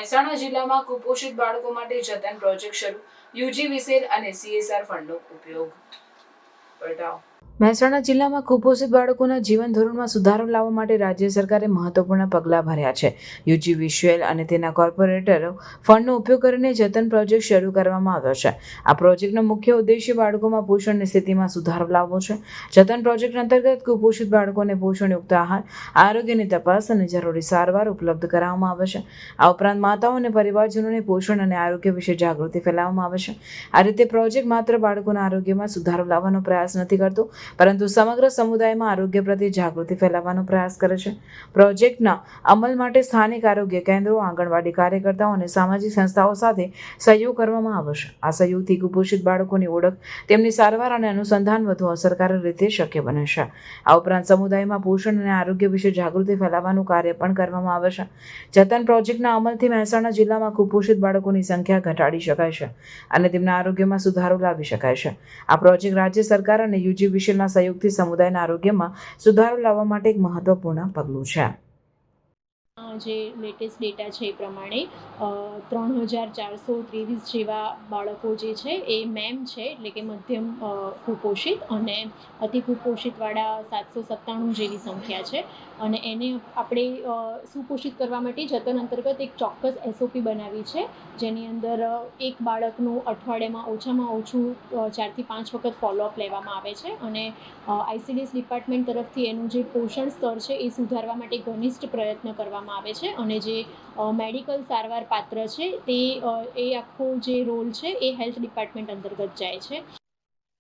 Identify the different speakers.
Speaker 1: મહેસાણા જિલ્લામાં કુપોષિત બાળકો માટે જતન પ્રોજેક્ટ શરૂ, યુજી વિસેલ અને CSR ફંડનો ઉપયોગ. મહેસાણા જિલ્લામાં કુપોષિત બાળકોના જીવન ધોરણમાં સુધારો લાવવા માટે રાજ્ય સરકારે મહત્વપૂર્ણ પગલાં ભર્યા છે. યુજી વિશ્વેલ અને તેના કોર્પોરેટરો ફંડનો ઉપયોગ કરીને જતન પ્રોજેક્ટ શરૂ કરવામાં આવ્યો છે. આ પ્રોજેક્ટનો મુખ્ય ઉદ્દેશ્ય બાળકોમાં પોષણની સ્થિતિમાં સુધારો લાવવો છે. જતન પ્રોજેક્ટ અંતર્ગત કુપોષિત બાળકોને પોષણયુક્ત આહાર, આરોગ્યની તપાસ અને જરૂરી સારવાર ઉપલબ્ધ કરાવવામાં આવે છે. આ ઉપરાંત માતાઓ અને પરિવારજનોને પોષણ અને આરોગ્ય વિશે જાગૃતિ ફેલાવવામાં આવે છે. આ રીતે પ્રોજેક્ટ માત્ર બાળકોના આરોગ્યમાં સુધારો લાવવાનો પ્રયાસ નથી કરતો, પરંતુ સમગ્ર સમુદાયમાં આરોગ્ય પ્રત્યે જાગૃતિ ફેલાવવાનો પ્રયાસ કરે છે. પ્રોજેક્ટના અમલ માટે સ્થાનિક આરોગ્ય કેન્દ્રો, આંગણવાડી કાર્યકર્તાઓ અને સામાજિક સંસ્થાઓ સાથે સહયોગ કરવામાં આવશે. આ સહયોગથી કુપોષિત બાળકોની ઓળખ, તેમની સારવાર અને અનુસંધાન વધુ અસરકારક રીતે શક્ય બને છે. આ ઉપરાંત સમુદાયમાં પોષણ અને આરોગ્ય વિશે જાગૃતિ ફેલાવવાનું કાર્ય પણ કરવામાં આવે છે. જતન પ્રોજેક્ટના અમલથી મહેસાણા જિલ્લામાં કુપોષિત બાળકોની સંખ્યા ઘટાડી શકાય છે અને તેમના આરોગ્યમાં સુધારો લાવી શકાય છે. આ પ્રોજેક્ટ રાજ્ય સરકાર અને યુજી વિશેલના સહયોગથી સમુદાયના આરોગ્યમાં સુધારો લાવવા માટે એક મહત્વપૂર્ણ પગલું છે.
Speaker 2: જે લેટેસ્ટ ડેટા છે એ પ્રમાણે 3423 જેવા બાળકો જે છે એ મેમ છે, એટલે કે મધ્યમ કુપોષિત, અને અતિ કુપોષિતવાળા 797 જેવી સંખ્યા છે. અને એને આપણે સુપોષિત કરવા માટે જતન અંતર્ગત એક ચોક્કસ SOP બનાવી છે, જેની અંદર એક બાળકનું અઠવાડિયામાં ઓછામાં ઓછું 4 થી 5 વખત ફોલોઅપ લેવામાં આવે છે. અને ICDS ડિપાર્ટમેન્ટ તરફથી એનું જે પોષણ સ્તર છે એ સુધારવા માટે ઘનિષ્ઠ પ્રયત્ન કરવામાં આવે છે. અને જે મેડિકલ સારવાર પાત્ર છે તે એ આખો જે રોલ છે એ હેલ્થ ડિપાર્ટમેન્ટ અંતર્ગત જાય છે.